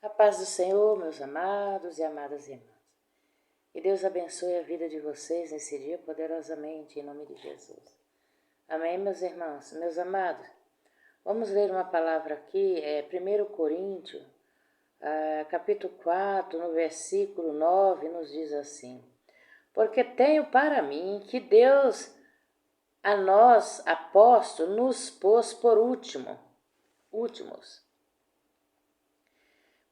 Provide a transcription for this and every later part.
A paz do Senhor, meus amados e amadas irmãs. Que Deus abençoe a vida de vocês nesse dia poderosamente, em nome de Jesus. Amém, meus irmãos, meus amados. Vamos ler uma palavra aqui, 1 Coríntios, capítulo 4, no versículo 9, nos diz assim: Porque tenho para mim que Deus, a nós, apóstolos, nos pôs por últimos,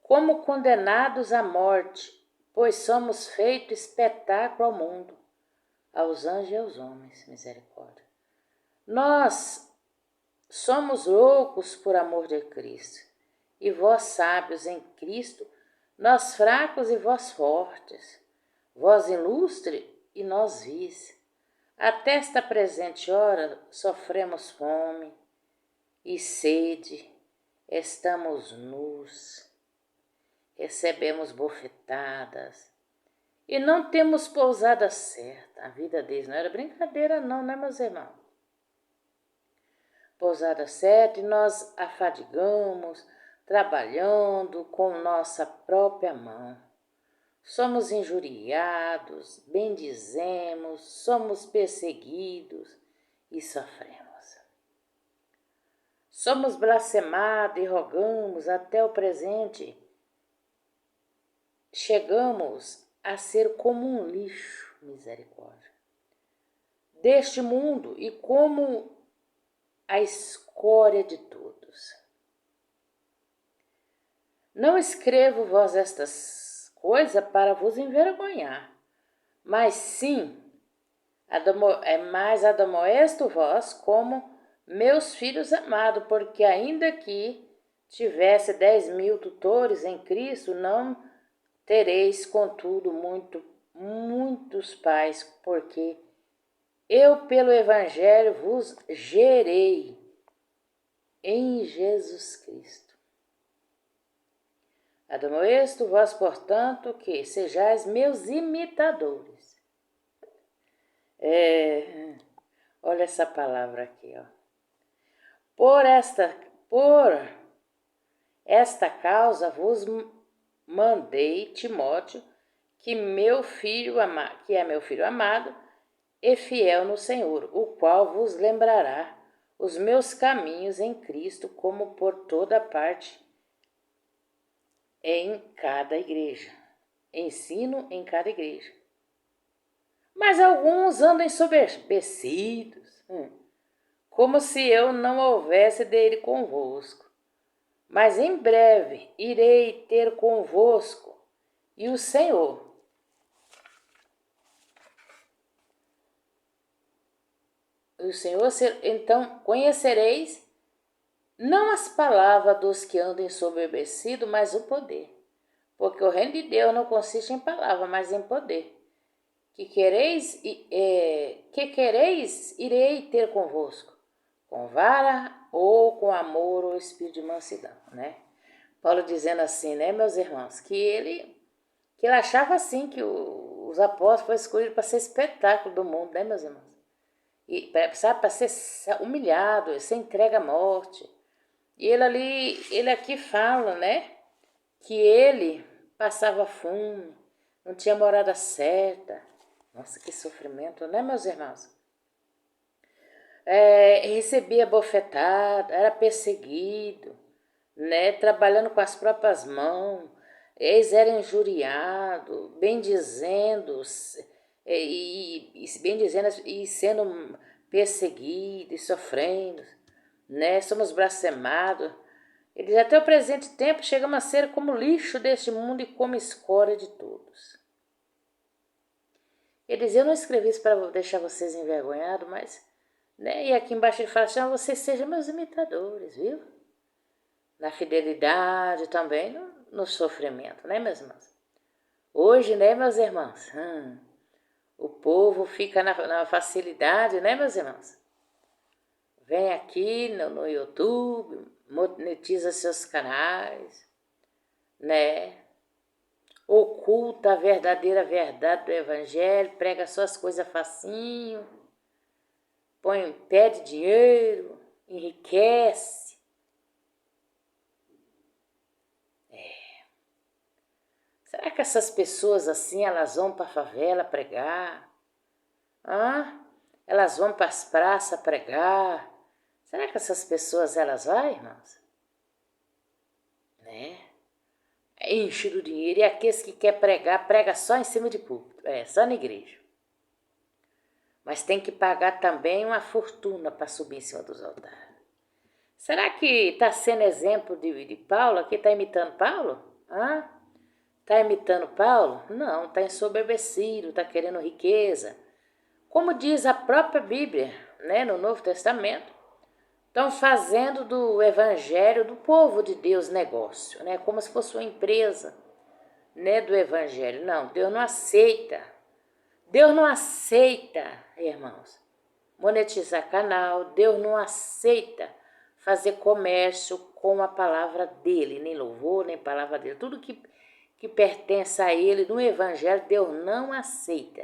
como condenados à morte, pois somos feito espetáculo ao mundo, aos anjos e aos homens, misericórdia. Nós somos loucos por amor de Cristo, e vós sábios em Cristo, nós fracos e vós fortes, vós ilustre e nós vis. Até esta presente hora sofremos fome e sede, estamos nus, recebemos bofetadas e não temos pousada certa. A vida deles não era brincadeira não, né, meus irmãos? Pousada certa, e nós afadigamos, trabalhando com nossa própria mão. Somos injuriados, bendizemos, somos perseguidos e sofremos. Somos blasfemados e rogamos até o presente. Chegamos a ser como um lixo, misericórdia, deste mundo e como a escória de todos. Não escrevo vós estas coisas para vos envergonhar, mas sim, mais admoesto vós como meus filhos amados, porque ainda que tivesse 10.000 tutores em Cristo, não tereis, contudo, muitos pais, porque eu, pelo Evangelho, vos gerei em Jesus Cristo. Admoesto vós, portanto, que sejais meus imitadores. Olha essa palavra aqui, ó. Por esta causa vos mandei Timóteo, que é meu filho amado e fiel no Senhor, o qual vos lembrará os meus caminhos em Cristo, como por toda parte em cada igreja. Ensino em cada igreja. Mas alguns andam ensoberbecidos, como se eu não houvesse de ir convosco. Mas em breve irei ter convosco, e o Senhor então conhecereis não as palavras dos que andam ensoberbecidos, mas o poder. Porque o reino de Deus não consiste em palavra, mas em poder. Que quereis, irei ter convosco, com vara ou com amor ou espírito de mansidão, né? Paulo dizendo assim, né, meus irmãos, que ele achava assim que os apóstolos foram escolhidos para ser espetáculo do mundo, né, meus irmãos? E para ser humilhado, ser entregue à morte. E ele aqui fala, né, que ele passava fome, não tinha morada certa. Nossa, que sofrimento, né, meus irmãos? Recebia bofetada, era perseguido, né, trabalhando com as próprias mãos. Eles eram injuriados, bendizendo e sendo perseguidos e sofrendo, né? Somos blasfemados. Eles até o presente tempo chegamos a ser como lixo deste mundo e como escória de todos. Ele diz, eu não escrevi isso para deixar vocês envergonhados, mas, né? E aqui embaixo ele fala assim, vocês sejam meus imitadores, viu? Na fidelidade também, no sofrimento, né, meus irmãos? Hoje, né, meus irmãos? O povo fica na facilidade, né, meus irmãos? Vem aqui no YouTube, monetiza seus canais, né? Oculta a verdadeira verdade do Evangelho, prega só as coisas facinho, pede dinheiro, enriquece. Será que essas pessoas assim, elas vão para a favela pregar? Elas vão para as praças pregar? Será que essas pessoas, elas vão, irmãos? Né? Enche do dinheiro. E aqueles que quer pregar, prega só em cima de púlpito. Só na igreja. Mas tem que pagar também uma fortuna para subir em cima dos altares. Será que está sendo exemplo de Paulo? Aqui está imitando Paulo? Está imitando Paulo? Não, está ensoberbecido, está querendo riqueza. Como diz a própria Bíblia, né, no Novo Testamento, estão fazendo do evangelho do povo de Deus negócio, né, como se fosse uma empresa, né, do evangelho. Não, Deus não aceita. Deus não aceita, irmãos, monetizar canal. Deus não aceita fazer comércio com a palavra dele, nem louvor, nem palavra dele. Tudo que pertence a ele no evangelho, Deus não aceita.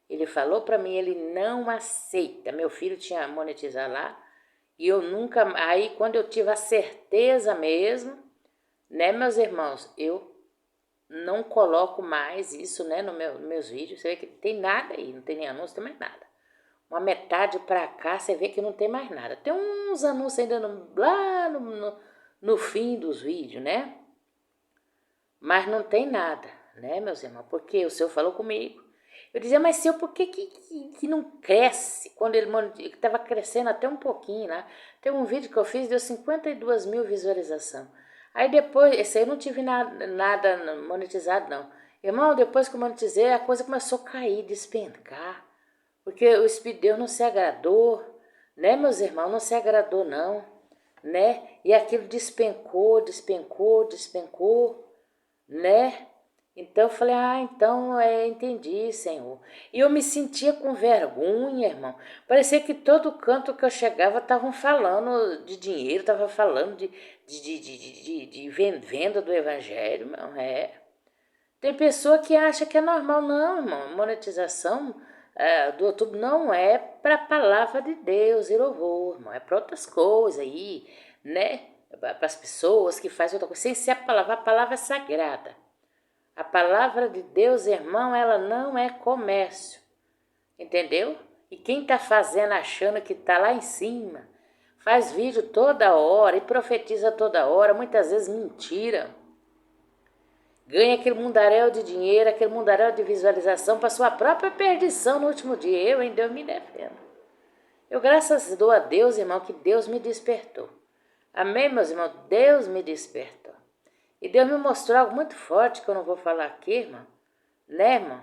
Ele falou para mim, ele não aceita. Meu filho tinha monetizado lá e eu nunca... Aí quando eu tive a certeza mesmo, né, meus irmãos, eu não coloco mais isso, né, nos meus vídeos. Você vê que não tem nada aí, não tem nem anúncio, não tem mais nada. Uma metade para cá, você vê que não tem mais nada. Tem uns anúncios ainda lá no fim dos vídeos, né? Mas não tem nada, né, meus irmãos? Porque o Senhor falou comigo. Eu dizia, mas Senhor, por que não cresce? Quando ele estava crescendo até um pouquinho lá. Tem um vídeo que eu fiz, deu 52 mil visualizações. Aí depois, esse aí eu não tive nada monetizado, não. Irmão, depois que eu monetizei, a coisa começou a cair, despencar. Porque o Espírito de Deus não se agradou, né, meus irmãos? Não se agradou, não, né? E aquilo despencou, né? Então eu falei, então entendi, Senhor. E eu me sentia com vergonha, irmão. Parecia que todo canto que eu chegava estavam falando de dinheiro, estavam falando de venda do evangelho, irmão. Tem pessoa que acha que é normal. Não, irmão, monetização do YouTube não é para a palavra de Deus e louvor, irmão. É para outras coisas aí, né? Para as pessoas que fazem outra coisa. Sem ser a palavra é sagrada. A palavra de Deus, irmão, ela não é comércio, entendeu? E quem está fazendo achando que está lá em cima, faz vídeo toda hora e profetiza toda hora, muitas vezes mentira. Ganha aquele mundaréu de dinheiro, aquele mundaréu de visualização para sua própria perdição no último dia. Deus me defenda. Eu graças dou a Deus, irmão, que Deus me despertou. Amém, meus irmãos? Deus me despertou. E Deus me mostrou algo muito forte que eu não vou falar aqui, irmão. Né, irmão?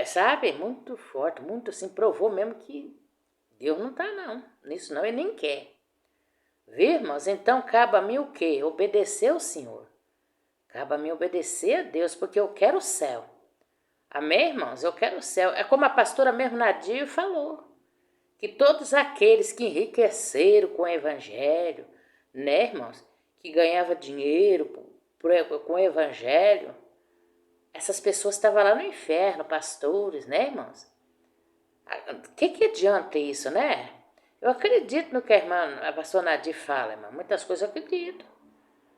Sabe? Muito forte, muito assim. Provou mesmo que Deus não tá, não. Nisso não, ele nem quer. Viu, irmãos? Então, cabe a mim o quê? Obedecer ao Senhor. Cabe a mim obedecer a Deus, porque eu quero o céu. Amém, irmãos? Eu quero o céu. É como a pastora mesmo Nadir falou. Que todos aqueles que enriqueceram com o evangelho, né, irmãos? Que ganhava dinheiro com o evangelho, essas pessoas estavam lá no inferno, pastores, né, irmãos? O que adianta isso, né? Eu acredito no que a pastora Nadir fala, irmão. Muitas coisas eu acredito.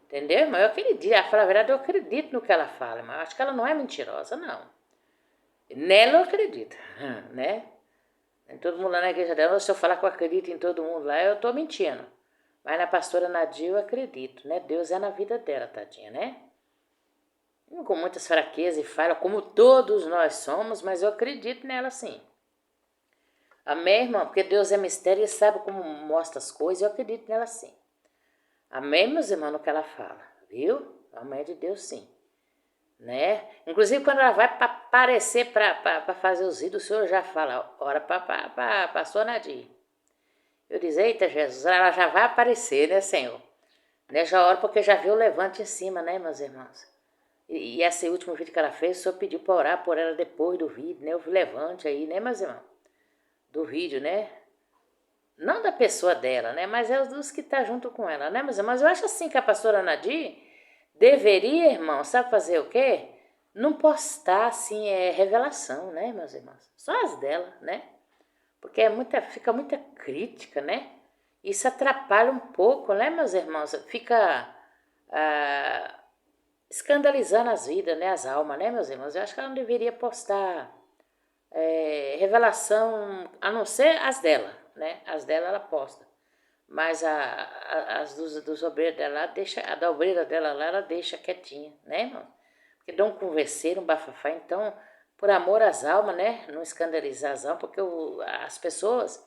Entendeu, irmão? Eu acredito. A falar a verdade, eu acredito no que ela fala, irmão. Acho que ela não é mentirosa, não. Nela eu acredito, né? Em todo mundo lá na igreja dela, se eu falar que eu acredito em todo mundo lá, eu estou mentindo. Mas na pastora Nadir eu acredito, né? Deus é na vida dela, tadinha, né? Com muitas fraquezas e falhas, como todos nós somos, mas eu acredito nela sim. Amém, irmão? Porque Deus é mistério e sabe como mostra as coisas, eu acredito nela sim. Amém, meus irmãos, no que ela fala, viu? Amém de Deus sim. Né? Inclusive, quando ela vai aparecer para fazer os vídeos, o Senhor já fala, ora para pastor Nadir. Eu disse, eita Jesus, ela já vai aparecer, né, Senhor? Né, já oro porque já viu o levante em cima, né, meus irmãos? E esse último vídeo que ela fez, o Senhor pediu para orar por ela depois do vídeo, né? O levante aí, né, meus irmãos? Do vídeo, né? Não da pessoa dela, né? Mas é dos que estão junto com ela, né, meus irmãos? Mas eu acho assim que a pastora Nadir deveria, irmão, sabe fazer o quê? Não postar, assim, revelação, né, meus irmãos? Só as dela, né? Porque fica muita crítica, né? Isso atrapalha um pouco, né, meus irmãos? Fica escandalizando as vidas, né, as almas, né, meus irmãos? Eu acho que ela não deveria postar revelação, a não ser as dela, né? As dela ela posta. Mas as dos obreiros dela, a da obreira dela lá, ela deixa quietinha, né, irmão? Porque dá um converseiro, um bafafá. Então, por amor às almas, né? Não escandalizar as almas, porque as pessoas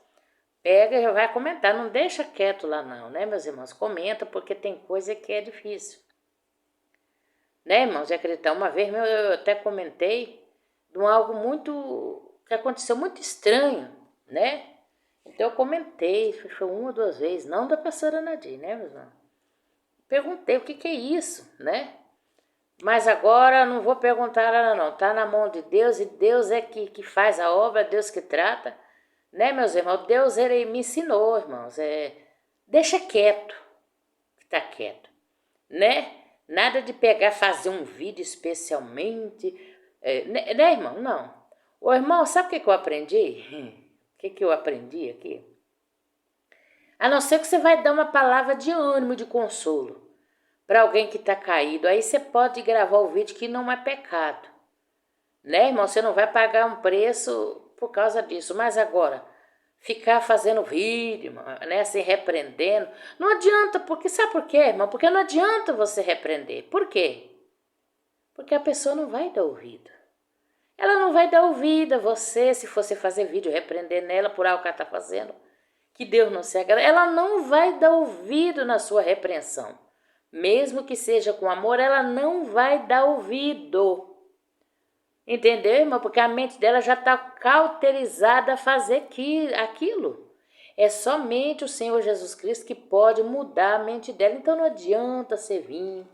pegam e já vai comentar. Não deixa quieto lá não, né, meus irmãos? Comenta, porque tem coisa que é difícil. Né, irmãos? De acreditar. Uma vez eu até comentei de algo que aconteceu muito estranho, né? Então eu comentei, foi uma ou duas vezes, não da pastora Nadir, né, meus irmãos? Perguntei o que é isso, né? Mas agora não vou perguntar ela não, tá na mão de Deus e Deus é que faz a obra, Deus que trata, né, meus irmãos? Deus, ele me ensinou, irmãos, deixa quieto, que tá quieto, né? Nada de pegar, fazer um vídeo especialmente, né, irmão? Não. Ô, irmão, sabe o que eu aprendi? O que eu aprendi aqui? A não ser que você vai dar uma palavra de ânimo, de consolo para alguém que está caído. Aí você pode gravar o vídeo que não é pecado. Né, irmão? Você não vai pagar um preço por causa disso. Mas agora, ficar fazendo vídeo, irmão, né, assim, repreendendo, não adianta, porque sabe por quê, irmão? Porque não adianta você repreender. Por quê? Porque a pessoa não vai dar ouvido. Ela não vai dar ouvido a você se você fazer vídeo repreendendo ela por algo que ela está fazendo. Que Deus não se agrada. Ela não vai dar ouvido na sua repreensão. Mesmo que seja com amor, ela não vai dar ouvido. Entendeu, irmão? Porque a mente dela já está cauterizada a fazer aquilo. É somente o Senhor Jesus Cristo que pode mudar a mente dela. Então não adianta você vir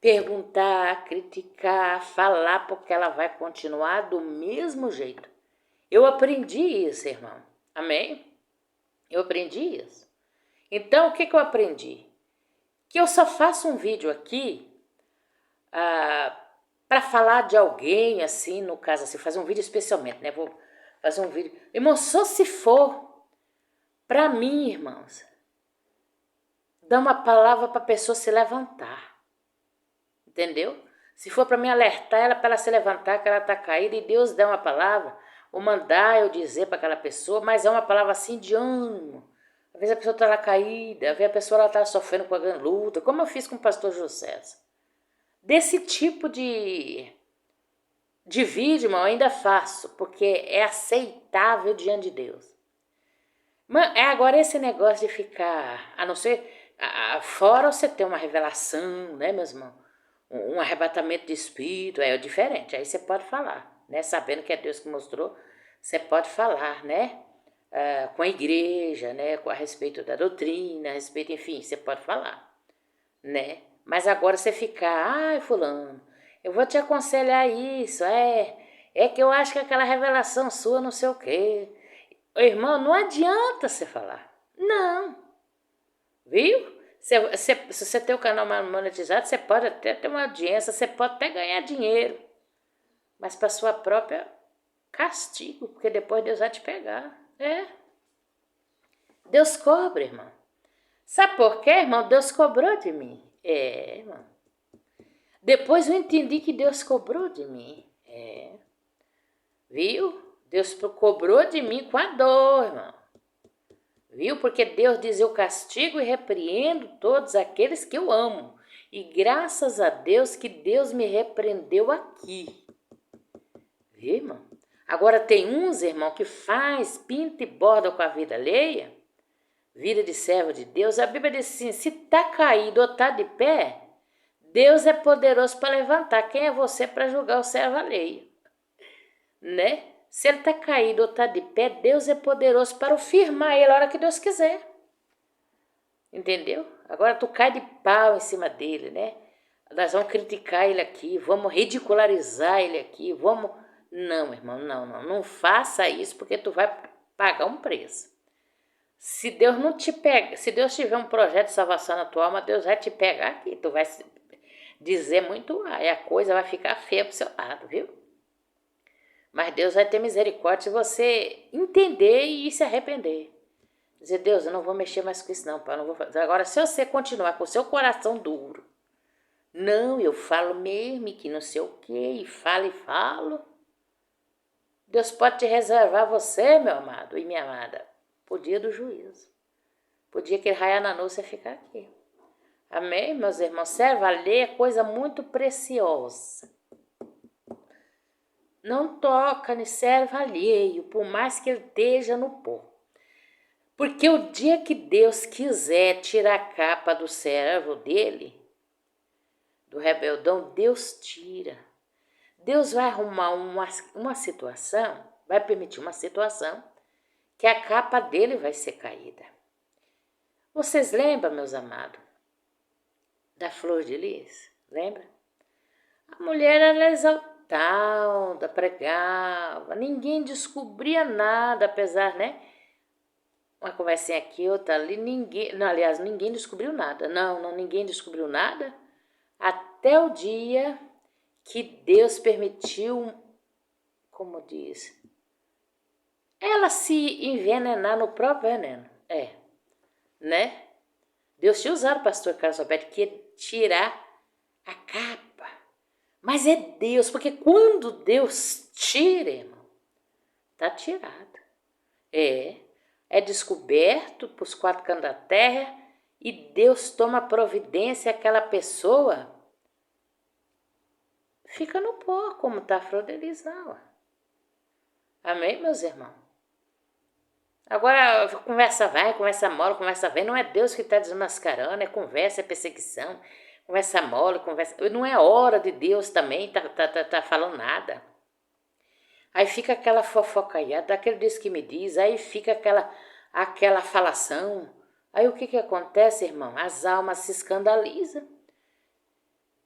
perguntar, criticar, falar, porque ela vai continuar do mesmo jeito. Eu aprendi isso, irmão. Amém? Eu aprendi isso. Então, o que eu aprendi? Que eu só faço um vídeo aqui para falar de alguém, assim, no caso, assim, fazer um vídeo especialmente, né? Vou fazer um vídeo. Irmão, só se for para mim, irmãos, dar uma palavra para a pessoa se levantar. Entendeu? Se for para me alertar ela, para ela se levantar, que ela está caída, e Deus dá uma palavra, ou mandar eu dizer para aquela pessoa, mas é uma palavra assim de ânimo. Às vezes a pessoa está lá caída, às vezes a pessoa está sofrendo com a grande luta, como eu fiz com o pastor José. Desse tipo de vídeo, irmão, eu ainda faço, porque é aceitável diante de Deus. Mas agora esse negócio de ficar, a não ser, fora você ter uma revelação, né, meus irmãos? Um arrebatamento de espírito, é diferente, aí você pode falar, né? Sabendo que é Deus que mostrou, você pode falar, né? Com a igreja, né? A respeito da doutrina, a respeito, enfim, você pode falar, né? Mas agora você ficar, ai, fulano, eu vou te aconselhar isso, é que eu acho que aquela revelação sua não sei o quê. Irmão, não adianta você falar, não, viu? Se você tem o canal monetizado, você pode até ter uma audiência, você pode até ganhar dinheiro, mas para sua própria castigo, porque depois Deus vai te pegar. Deus cobra, irmão. Sabe por quê, irmão? Deus cobrou de mim. Irmão. Depois eu entendi que Deus cobrou de mim. Viu? Deus cobrou de mim com a dor, irmão. Viu? Porque Deus diz, eu castigo e repreendo todos aqueles que eu amo. E graças a Deus que Deus me repreendeu aqui. Viu, irmão? Agora tem uns, irmão, que faz, pinta e borda com a vida alheia. Vida de servo de Deus. A Bíblia diz assim, se tá caído ou tá de pé, Deus é poderoso para levantar. Quem é você para julgar o servo alheio? Né? Se ele está caído ou está de pé, Deus é poderoso para o firmar ele a hora que Deus quiser. Entendeu? Agora tu cai de pau em cima dele, né? Nós vamos criticar ele aqui, vamos ridicularizar ele aqui, vamos... Não, irmão, não faça isso porque tu vai pagar um preço. Se Deus não te pega, se Deus tiver um projeto de salvação na tua alma, Deus vai te pegar aqui, tu vai dizer muito e a coisa vai ficar feia pro seu lado, viu? Mas Deus vai ter misericórdia se você entender e se arrepender. Dizer, Deus, eu não vou mexer mais com isso não, pai, eu não vou fazer. Agora, se você continuar com o seu coração duro, Não, eu falo mesmo e que não sei o quê, e falo. Deus pode te reservar você, meu amado e minha amada, pro dia do juízo. Pro dia que ele raiar na noite, você ficar aqui. Amém, meus irmãos? Servo alheio é coisa muito preciosa. Não toca no servo alheio, por mais que ele esteja no pó. Porque o dia que Deus quiser tirar a capa do servo dele, do rebeldão, Deus tira. Deus vai arrumar uma situação, vai permitir uma situação, que a capa dele vai ser caída. Vocês lembram, meus amados, da flor de lis? Lembra? A mulher era exaltada, pregava, ninguém descobria nada, apesar, né? Uma conversinha aqui, outra ali, ninguém descobriu nada. Não, ninguém descobriu nada. Até o dia que Deus permitiu, como diz, ela se envenenar no próprio veneno. Né? Deus tinha usado o pastor Carlos Alberto que ia tirar a capa. Mas é Deus, porque quando Deus tira, irmão, tá tirado. É descoberto para os quatro cantos da terra e Deus toma providência, aquela pessoa fica no pó, como está a flor de lis, não. Amém, meus irmãos? Agora, conversa vai, conversa mole, conversa vem, não é Deus que está desmascarando, é conversa, é perseguição, conversa mole, conversa... Não é hora de Deus também tá falando nada. Aí fica aquela fofocaiada, aquele diz que me diz, aí fica aquela falação. Aí o que acontece, irmão? As almas se escandalizam,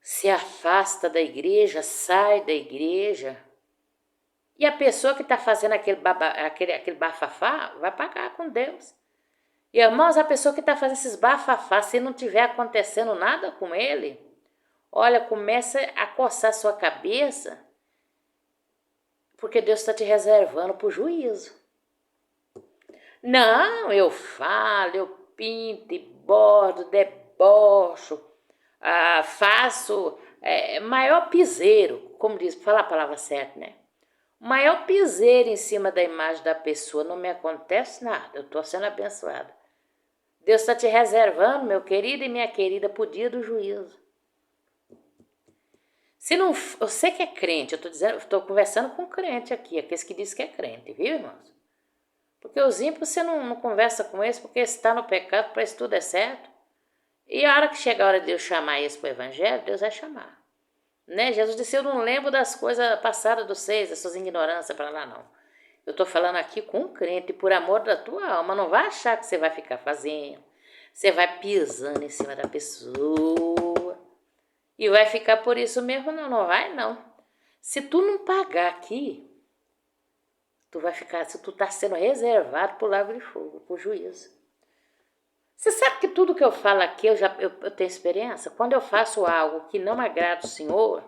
se afasta da igreja, sai da igreja. E a pessoa que está fazendo aquele bafafá vai pagar com Deus. E, irmãos, a pessoa que está fazendo esses bafafá, se não tiver acontecendo nada com ele, olha, começa a coçar sua cabeça, porque Deus está te reservando para o juízo. Não, eu falo, eu pinto, bordo, debocho, faço maior piseiro, como diz, para falar a palavra certa, né? Maior piseiro em cima da imagem da pessoa, não me acontece nada, eu estou sendo abençoada. Deus está te reservando, meu querido e minha querida, para o dia do juízo. Se não, você que é crente, eu estou conversando com crente aqui, aqueles que dizem que é crente, viu, irmãos? Porque os ímpios você não conversa com eles, porque está no pecado, para isso tudo é certo. E a hora que chegar a hora de Deus chamar eles para o evangelho, Deus vai chamar. Né? Jesus disse, eu não lembro das coisas passadas dos seis, das suas ignorâncias para lá, não. Eu estou falando aqui com um crente, por amor da tua alma, não vai achar que você vai ficar fazendo, você vai pisando em cima da pessoa, e vai ficar por isso mesmo, não vai não. Se tu não pagar aqui, tu vai ficar, se tu está sendo reservado para o lago de fogo, para o juízo. Você sabe que tudo que eu falo aqui, eu tenho experiência? Quando eu faço algo que não agrada o Senhor,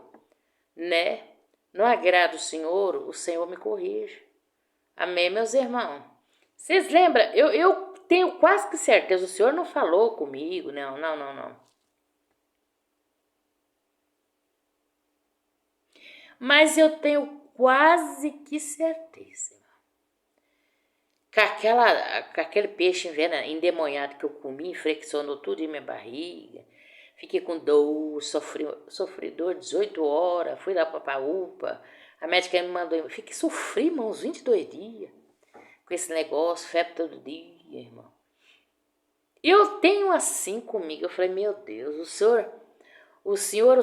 né? Não agrada o Senhor me corrige. Amém, meus irmãos? Vocês lembram? Eu tenho quase que certeza, o Senhor não falou comigo, não. Mas eu tenho quase que certeza. Com aquele peixe endemoniado que eu comi, infeccionou tudo em minha barriga. Fiquei com dor, sofri dor 18 horas, fui lá para a UPA. A médica me mandou, sofri, irmão, uns 22 dias. Com esse negócio, febre todo dia, irmão. Eu tenho assim comigo, eu falei, meu Deus, o senhor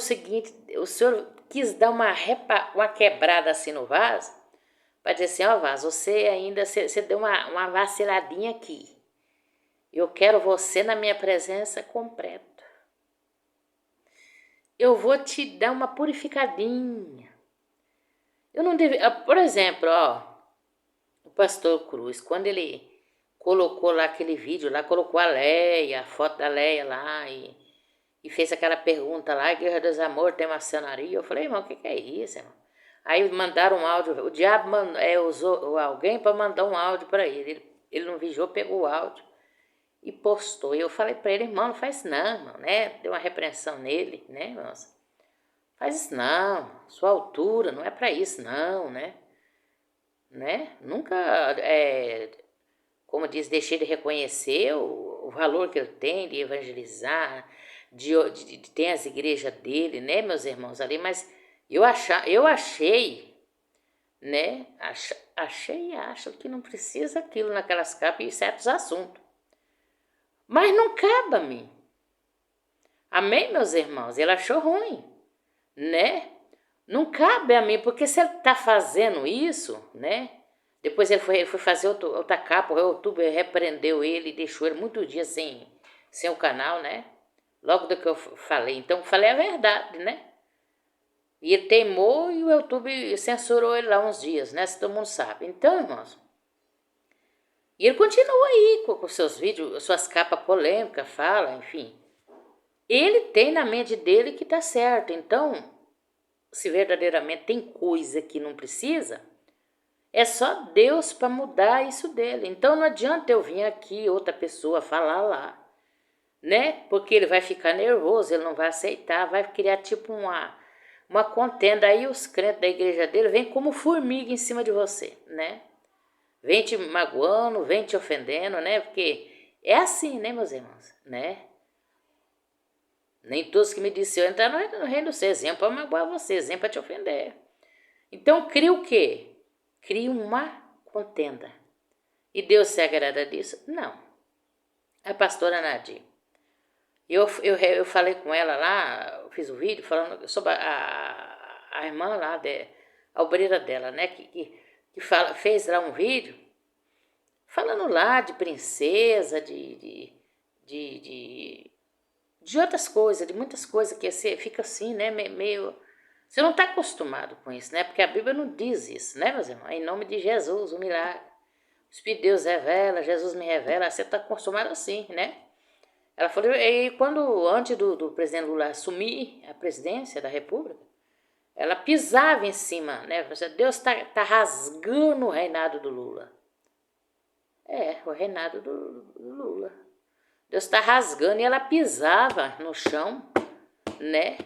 quis dar uma quebrada assim no vaso, para dizer assim, ó vaso, você deu uma vaciladinha aqui. Eu quero você na minha presença completa. Eu vou te dar uma purificadinha. Eu não devia, por exemplo, o pastor Cruz, quando ele colocou lá aquele vídeo lá, colocou a foto da Leia lá e fez aquela pergunta lá, Guerra dos Amores tem maçonaria. Eu falei, irmão, o que é isso, irmão? Aí mandaram um áudio, o diabo usou alguém para mandar um áudio para ele. Ele não vigiou, pegou o áudio e postou. E eu falei para ele, irmão, não faz isso não, irmão, né? Deu uma repreensão nele, né, irmãos? Faz isso não, sua altura não é para isso não, né? Nunca, como diz, deixei de reconhecer o valor que ele tem de evangelizar, de ter as igrejas dele, né, meus irmãos ali, mas eu achei, né, achei e acho que não precisa aquilo naquelas capas e certos assuntos. Mas não cabe a mim. Amém, meus irmãos? Ele achou ruim, né? Não cabe a mim, porque se ele está fazendo isso, né? Depois ele foi fazer outra capa, o YouTube repreendeu ele e deixou ele muitos dias sem o canal, né? Logo do que eu falei. Então, eu falei a verdade, né? E ele teimou e o YouTube censurou ele lá uns dias, né? Se todo mundo sabe. Então, irmãos, e ele continua aí com seus vídeos, suas capas polêmicas, fala, enfim. Ele tem na mente dele que tá certo. Então, se verdadeiramente tem coisa que não precisa, é só Deus para mudar isso dele. Então não adianta eu vir aqui, outra pessoa falar lá, né? Porque ele vai ficar nervoso, ele não vai aceitar, vai criar tipo uma contenda. Aí os crentes da igreja dele vêm como formiga em cima de você, né? Vem te magoando, vem te ofendendo, né? Porque é assim, né, meus irmãos, né? Nem todos que me disseram entrar no reino do céu, exemplo para magoar você, exemplo para te ofender. Então cria o quê? Cria uma contenda. E Deus se agrada disso? Não. A pastora Nadir. Eu falei com ela lá, eu fiz um vídeo falando sobre a irmã lá, a obreira dela, né? Que fez lá um vídeo falando lá de princesa, de outras coisas, de muitas coisas que você fica assim, né? Meio. Você não está acostumado com isso, né? Porque a Bíblia não diz isso, né, meus irmãos? Em nome de Jesus, o milagre. O Espírito de Deus revela, Jesus me revela. Você está acostumado assim, né? Ela falou, e quando, antes do presidente Lula assumir a presidência da República, ela pisava em cima, né? Deus tá rasgando o reinado do Lula. O reinado do Lula. Deus está rasgando e ela pisava no chão, né?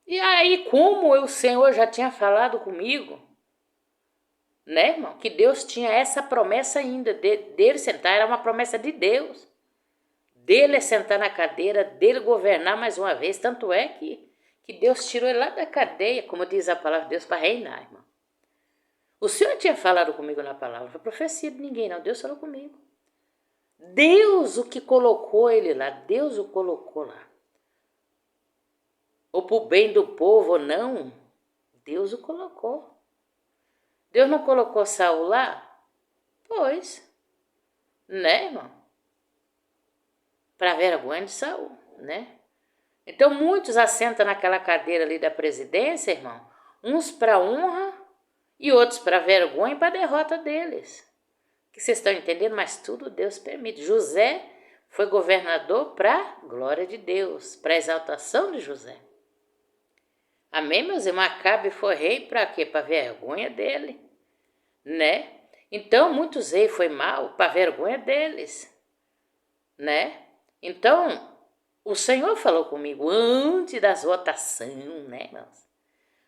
E aí, como o Senhor já tinha falado comigo, né, irmão? Que Deus tinha essa promessa ainda dele sentar, era uma promessa de Deus. Dele sentar na cadeira, dele governar mais uma vez. Tanto é que Deus tirou ele lá da cadeia, como diz a palavra de Deus, para reinar, irmão. O Senhor tinha falado comigo na palavra, não foi profecia de ninguém, não. Deus falou comigo. Deus o que colocou ele lá, Deus o colocou lá. Ou para o bem do povo ou não, Deus o colocou. Deus não colocou Saul lá? Pois, né, irmão? Para vergonha de Saul, né? Então muitos assentam naquela cadeira ali da presidência, irmão, uns para honra e outros para vergonha e para derrota deles. Que vocês estão entendendo? Mas tudo Deus permite. José foi governador para glória de Deus, para exaltação de José. Amém, meus irmãos? Acabe foi rei para quê? Para vergonha dele, né? Então, muitos reis foi mal para vergonha deles, né? Então, o Senhor falou comigo antes das votações, né, irmãos?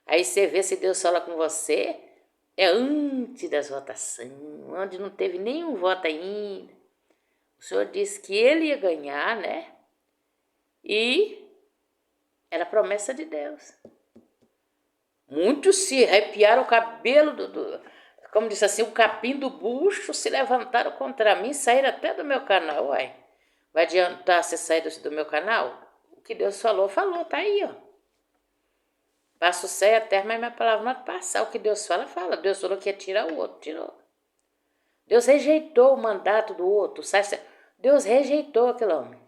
Aí você vê se Deus fala com você, é antes das votações, onde não teve nenhum voto ainda. O Senhor disse que ele ia ganhar, né? E era promessa de Deus. Muitos se arrepiaram o cabelo como disse assim, o capim do bucho, se levantaram contra mim, saíram até do meu canal. Uai, vai adiantar você sair do meu canal? O que Deus falou, tá aí, ó. Passa o céu e a terra, mas minha palavra não vai passar. O que Deus fala. Deus falou que ia tirar o outro, tirou. Deus rejeitou o mandato do outro. Deus rejeitou aquele homem.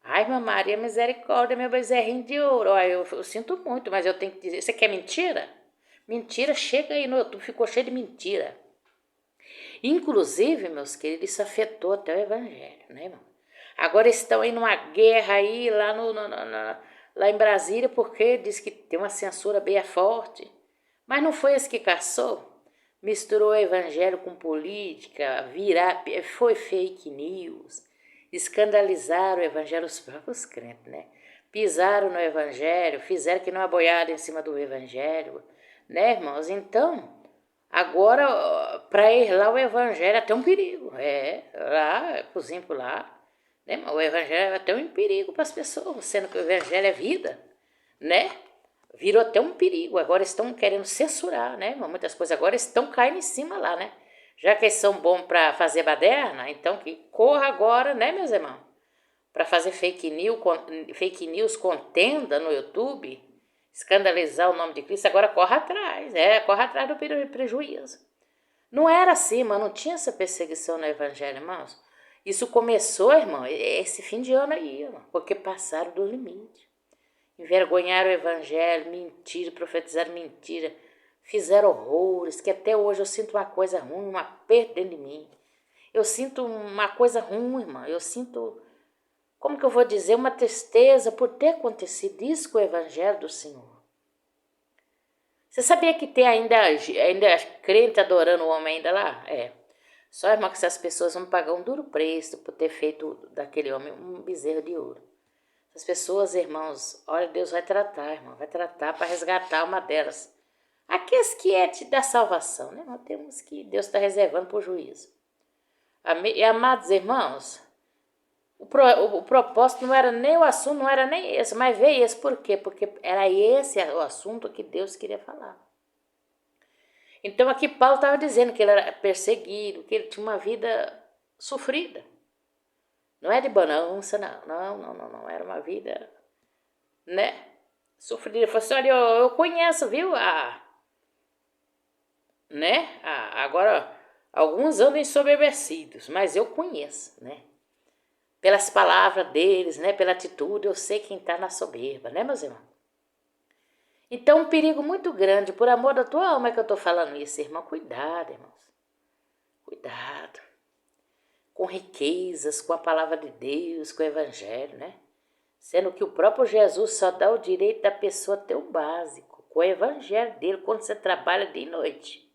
Ai, irmã Maria, misericórdia, meu bezerrinho de ouro. Ai, eu sinto muito, mas eu tenho que dizer. Você quer mentira? Mentira, chega aí no YouTube, ficou cheio de mentira. Inclusive, meus queridos, isso afetou até o evangelho, né, irmão? Agora estão aí numa guerra aí lá, lá em Brasília, porque diz que tem uma censura bem forte. Mas não foi esse que caçou. Misturou o evangelho com política, foi fake news. escandalizaram o evangelho, os próprios crentes, né? Pisaram no evangelho, fizeram que não aboiaram em cima do evangelho, né, irmãos? Então, agora, para ir lá o evangelho é até um perigo, lá, por exemplo, lá, né? O evangelho é até um perigo para as pessoas, sendo que o evangelho é vida, né? Virou até um perigo, agora estão querendo censurar, né? Muitas coisas agora estão caindo em cima lá, né? Já que eles são bons para fazer baderna, então que corra agora, né, meus irmãos? Para fazer fake news contenda no YouTube, escandalizar o nome de Cristo, agora corre atrás do prejuízo. Não era assim, mas não tinha essa perseguição no evangelho, irmãos. Isso começou, irmão, esse fim de ano aí, irmão, porque passaram do limite. Envergonharam o evangelho, mentira, profetizaram mentira, fizeram horrores, que até hoje eu sinto uma coisa ruim, uma perda dentro de mim. Eu sinto uma coisa ruim, irmão, eu sinto, como que eu vou dizer, uma tristeza por ter acontecido isso com o evangelho do Senhor. Você sabia que tem ainda crente adorando o homem ainda lá? Só, irmão, que essas pessoas vão pagar um duro preço por ter feito daquele homem um bezerro de ouro. As pessoas, irmãos, olha, Deus vai tratar, irmão, vai tratar para resgatar uma delas. Aqueles que é da salvação, né? Nós temos que Deus está reservando para o juízo. E, amados irmãos, o propósito não era nem o assunto, não era nem esse, mas veio esse por quê? Porque era esse o assunto que Deus queria falar. Então aqui Paulo estava dizendo que ele era perseguido, que ele tinha uma vida sofrida. Não é de bonança, não. Era uma vida, né? Sofrida. Ele falou assim, olha, eu conheço, viu? Agora, alguns andam ensoberbecidos, mas eu conheço, né? Pelas palavras deles, né? Pela atitude, eu sei quem está na soberba, né, meus irmãos? Então, um perigo muito grande, por amor da tua alma é que eu estou falando isso, irmão. Cuidado, irmãos. Cuidado. Com riquezas, com a palavra de Deus, com o evangelho, né? Sendo que o próprio Jesus só dá o direito da pessoa ter o básico, com o evangelho dele, quando você trabalha dia e noite.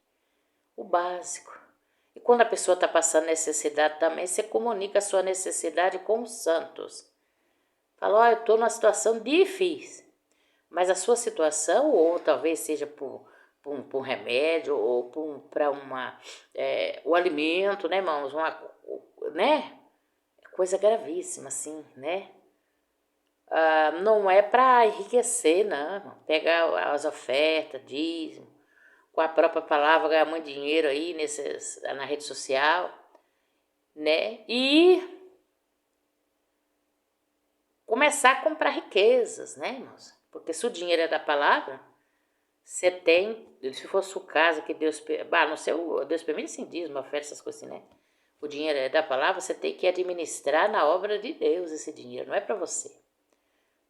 O básico. E quando a pessoa está passando necessidade também, você comunica a sua necessidade com os santos. Fala, eu estou numa situação difícil. Mas a sua situação, ou talvez seja por um remédio, ou para o alimento, né, irmãos? Né? Coisa gravíssima, assim, né? Não é para enriquecer, não. Pegar as ofertas, dízimo, com a própria palavra, ganhar muito dinheiro aí na rede social, né? E começar a comprar riquezas, né, irmãos? Porque se o dinheiro é da palavra, você tem, se fosse o caso que Deus, não sei, Deus permite sim, dízimo, oferta, essas coisas assim, né? O dinheiro é da palavra, você tem que administrar na obra de Deus esse dinheiro, não é para você.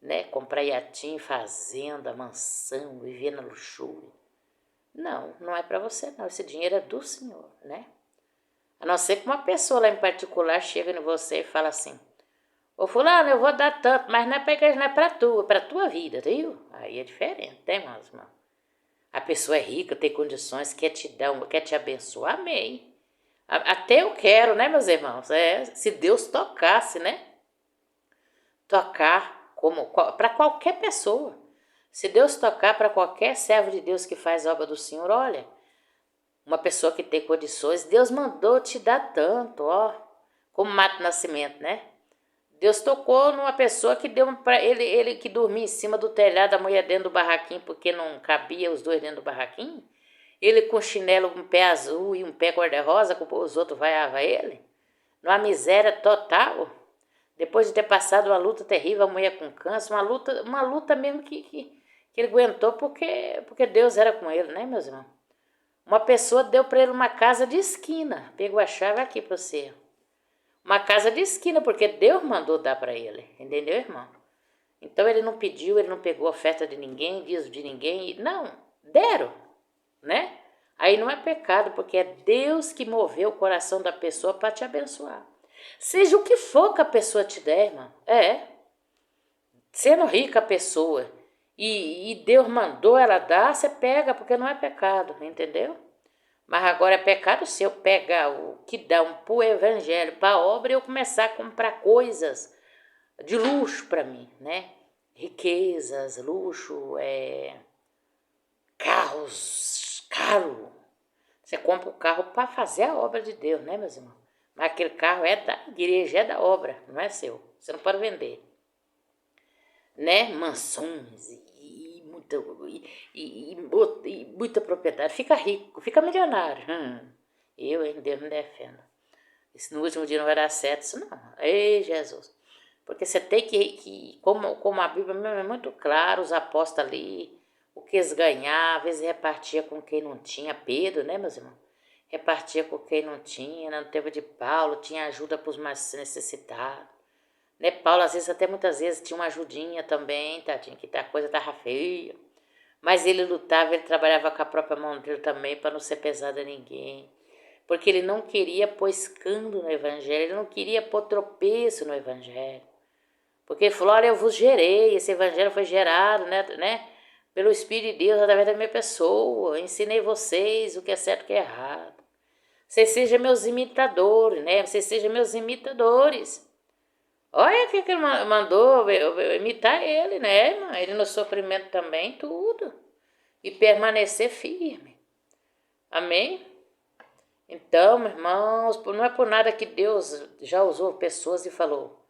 Né? Comprar iatim, fazenda, mansão, viver na luxúria. Não é para você, não. Esse dinheiro é do Senhor, né? A não ser que uma pessoa lá em particular chega em você e fala assim, ô fulano, eu vou dar tanto, mas não é para tu, é para tua vida, viu? Aí é diferente, né, irmãos? A pessoa é rica, tem condições, quer te abençoar, amém. Até eu quero, né, meus irmãos? Se Deus tocasse, né? Tocar para qualquer pessoa. Se Deus tocar para qualquer servo de Deus que faz a obra do Senhor, olha, uma pessoa que tem condições, Deus mandou te dar tanto, ó, como Mato Nascimento, né? Deus tocou numa pessoa que deu para ele que dormia em cima do telhado, a mulher dentro do barraquinho, porque não cabia os dois dentro do barraquinho. Ele com chinelo, um pé azul e um pé cor-de-rosa, os outros vaiavam ele. Numa miséria total. Depois de ter passado uma luta terrível, a mulher com câncer, uma luta mesmo que ele aguentou porque Deus era com ele, né, meus irmãos? Uma pessoa deu para ele uma casa de esquina, pegou a chave aqui para você. Uma casa de esquina, porque Deus mandou dar para ele, entendeu, irmão? Então ele não pediu, ele não pegou oferta de ninguém, dízimo de ninguém, não, deram, né? Aí não é pecado, porque é Deus que moveu o coração da pessoa para te abençoar. Seja o que for que a pessoa te der, irmão. Sendo rica a pessoa e Deus mandou ela dar, você pega, porque não é pecado, entendeu? Mas agora é pecado se eu pegar o que dão para o evangelho, para a obra, e eu começar a comprar coisas de luxo para mim, né? Riquezas, luxo, carros caros. Você compra o carro para fazer a obra de Deus, né, meus irmãos? Mas aquele carro é da igreja, é da obra, não é seu. Você não pode vender. Né? Mansões e muita propriedade. Fica rico, fica milionário. Eu, em Deus, me defendo. Isso no último dia não vai dar certo, isso não. Ei, Jesus. Porque você tem que como a Bíblia mesmo é muito clara, os apóstolos ali, o que eles ganhavam, eles repartia com quem não tinha. Pedro, né, meus irmãos? Repartia com quem não tinha, no tempo de Paulo, tinha ajuda para os mais necessitados. Né, Paulo, às vezes, até muitas vezes, tinha uma ajudinha também, tadinho, que a coisa tava feia. Mas ele lutava, ele trabalhava com a própria mão dele também, para não ser pesado a ninguém. Porque ele não queria pôr escândalo no evangelho, ele não queria pôr tropeço no evangelho. Porque ele falou, olha, eu vos gerei, esse evangelho foi gerado, né, pelo Espírito de Deus, através da minha pessoa. Eu ensinei vocês o que é certo e o que é errado. Vocês sejam meus imitadores, né? Vocês sejam meus imitadores. Olha o que ele mandou eu imitar ele, né? Ele no sofrimento também, tudo. E permanecer firme. Amém? Então, meus irmãos, não é por nada que Deus já usou pessoas e falou,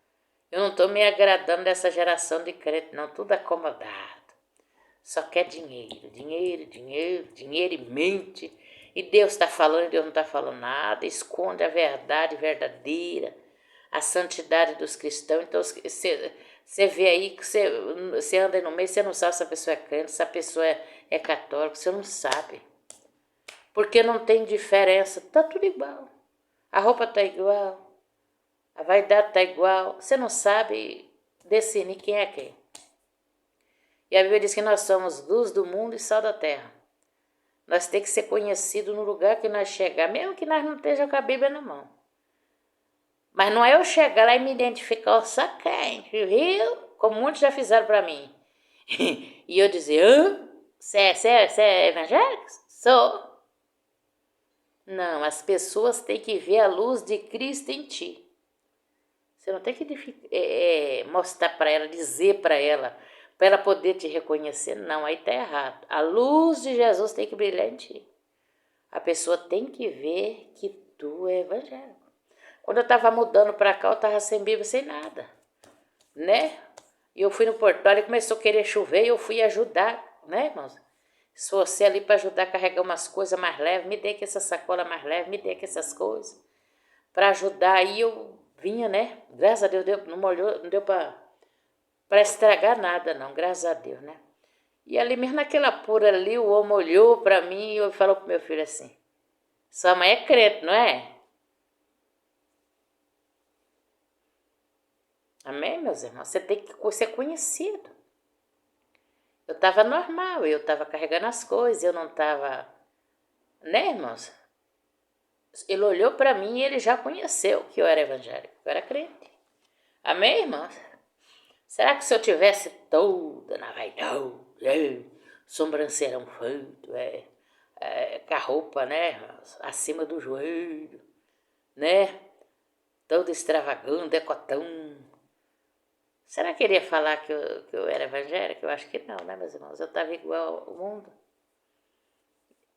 eu não estou me agradando dessa geração de crente, não, tudo acomodado. Só quer dinheiro, dinheiro, dinheiro, dinheiro e mente. E Deus está falando e Deus não está falando nada. Esconde a verdade verdadeira, a santidade dos cristãos. Então você vê aí que você anda aí no meio, você não sabe se a pessoa é crente, se a pessoa é católica, você não sabe. Porque não tem diferença, tá tudo igual. A roupa tá igual, a vaidade tá igual. Você não sabe discernir quem é quem. E a Bíblia diz que nós somos luz do mundo e sal da terra. Nós temos que ser conhecidos no lugar que nós chegar, mesmo que nós não estejamos com a Bíblia na mão. Mas não é eu chegar lá e me identificar, só crente, viu? Como muitos já fizeram para mim. E eu dizer, você é evangélico? Sou. Não, as pessoas têm que ver a luz de Cristo em ti. Você não tem que mostrar para ela, dizer para ela poder te reconhecer. Não, aí está errado. A luz de Jesus tem que brilhar em ti. A pessoa tem que ver que tu é evangélico. Quando eu estava mudando para cá, eu estava sem Bíblia, sem nada, né? E eu fui no portão e começou a querer chover e eu fui ajudar, né, irmãos? Se você ali para ajudar a carregar umas coisas mais leves, me dê aqui essa sacola mais leve, me dê aqui essas coisas. Para ajudar, aí eu vinha, né? Graças a Deus, não molhou, não deu para estragar nada, não, graças a Deus, né? E ali mesmo naquela pura ali, o homem olhou para mim e falou pro meu filho assim, sua mãe é crente, não é? Amém, meus irmãos? Você tem que ser conhecido. Eu estava normal, eu estava carregando as coisas, eu não estava, né, irmãos? Ele olhou para mim e ele já conheceu que eu era evangélico, eu era crente. Amém, irmãos? Será que se eu tivesse toda na vaidade, sobrancelhão feito, com a roupa, né, irmãos, acima do joelho, né, todo extravagante, decotão, será que ele ia falar que eu era evangélico? Eu acho que não, né, meus irmãos? Eu estava igual ao mundo.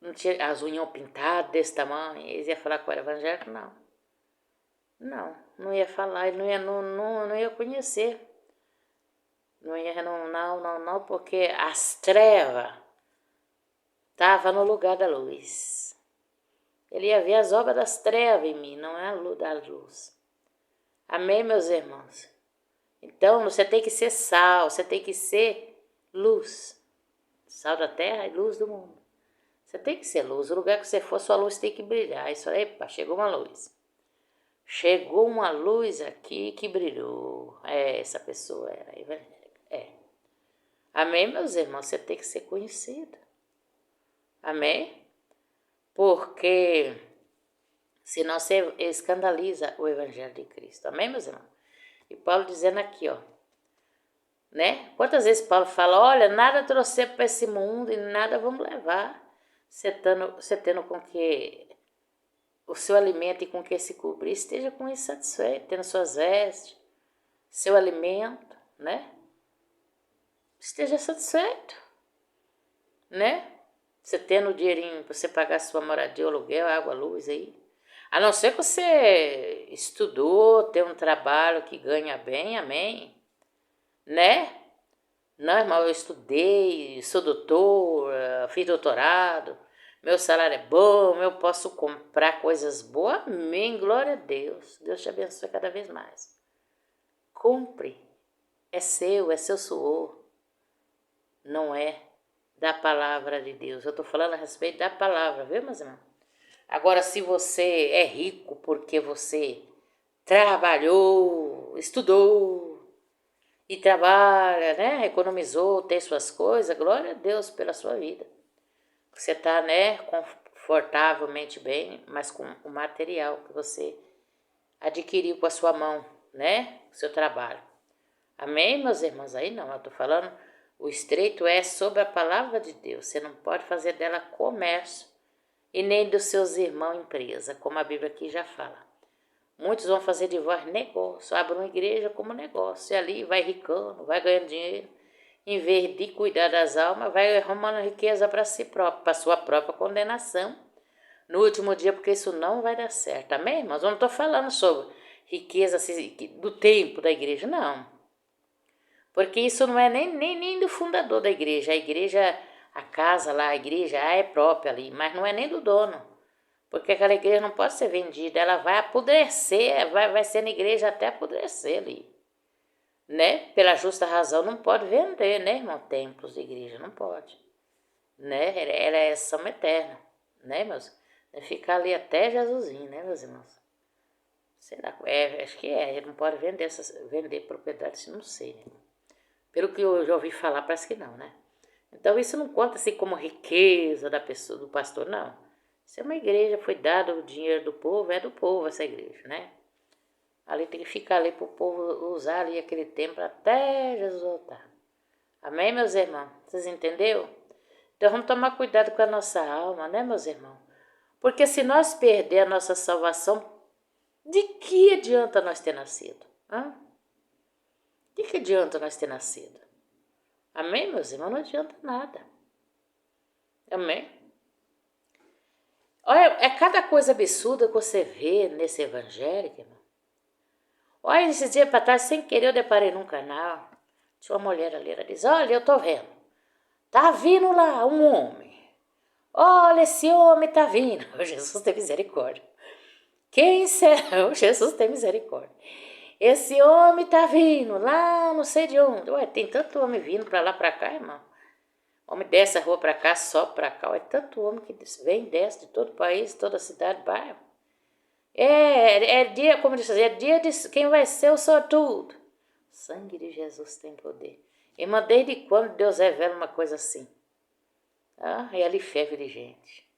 Não tinha as unhas pintadas desse tamanho. Eles iam falar que eu era evangélico? Não. Não ia falar. Ele não ia conhecer. Não ia, não, porque as trevas estavam no lugar da luz. Ele ia ver as obras das trevas em mim, não é a luz da luz. Amém, meus irmãos? Então, você tem que ser sal, você tem que ser luz. Sal da terra e luz do mundo. Você tem que ser luz. O lugar que você for, sua luz tem que brilhar. Isso aí, chegou uma luz. Chegou uma luz aqui que brilhou. Essa pessoa era evangélica. Amém, meus irmãos? Você tem que ser conhecido. Amém? Porque senão você escandaliza o evangelho de Cristo. Amém, meus irmãos? E Paulo dizendo aqui, ó, né? Quantas vezes Paulo fala, olha, nada trouxe para esse mundo e nada vamos levar. você tendo com que o seu alimento e com que se cobrir, esteja com isso satisfeito, tendo suas vestes, seu alimento, né? Esteja satisfeito, né? Você tendo o dinheirinho para você pagar sua moradia, aluguel, água, luz aí. A não ser que você estudou, tem um trabalho que ganha bem, amém, né? Não, irmão, eu estudei, sou doutor, fiz doutorado, meu salário é bom, eu posso comprar coisas boas, amém, glória a Deus. Deus te abençoe cada vez mais. Compre, é seu suor, não é da palavra de Deus. Eu estou falando a respeito da palavra, viu, meus irmãos? Agora, se você é rico porque você trabalhou, estudou e trabalha, né? Economizou, tem suas coisas, glória a Deus pela sua vida. Você está, né, confortavelmente bem, mas com o material que você adquiriu com a sua mão, né? O seu trabalho. Amém, meus irmãos? Aí não, eu estou falando, o estreito é sobre a palavra de Deus. Você não pode fazer dela comércio e nem dos seus irmãos empresa, como a Bíblia aqui já fala. Muitos vão fazer de vós negócio, abrem uma igreja como negócio, e ali vai ricando, vai ganhando dinheiro, em vez de cuidar das almas, vai arrumando riqueza para si próprio, para sua própria condenação, no último dia, porque isso não vai dar certo, amém, irmãos? Eu não estou falando sobre riqueza do tempo da igreja, não, porque isso não é nem do fundador da igreja, a casa lá, a igreja é própria ali, mas não é nem do dono. Porque aquela igreja não pode ser vendida, ela vai apodrecer, vai ser na igreja até apodrecer ali. Né? Pela justa razão, não pode vender, né, irmão? Templos de igreja, não pode. Né? Ela é são eterna, né, meus? Vai ficar ali até Jesusinho, né, meus irmãos? Será? Acho que ele não pode vender propriedades, não sei, né? Pelo que eu já ouvi falar, parece que não, né? Então isso não conta assim como riqueza da pessoa, do pastor, não. Se é uma igreja, foi dado o dinheiro do povo, é do povo essa igreja, né? Ali tem que ficar ali para o povo usar ali aquele templo até Jesus voltar. Amém, meus irmãos? Vocês entenderam? Então vamos tomar cuidado com a nossa alma, né, meus irmãos? Porque se nós perder a nossa salvação, de que adianta nós ter nascido? Hã? De que adianta nós ter nascido? Amém, meus irmãos? Não adianta nada. Amém? Olha, é cada coisa absurda que você vê nesse evangelho, irmão. Olha, esses dias para trás, sem querer, eu deparei num canal. Tinha uma mulher ali, ela diz, olha, eu tô vendo. Tá vindo lá um homem. Olha, esse homem tá vindo. Oh, Jesus tem misericórdia. Quem será? Oh, Jesus tem misericórdia. Esse homem tá vindo lá, não sei de onde. Ué, tem tanto homem vindo para lá, para cá, irmão. Homem desce a rua para cá, só para cá. É tanto homem que vem, desce de todo o país, toda a cidade, bairro. É dia, como disse, é dia de quem vai ser o sortudo. O sangue de Jesus tem poder. Irmã, desde quando Deus revela uma coisa assim? Ah, e ali ferve de gente.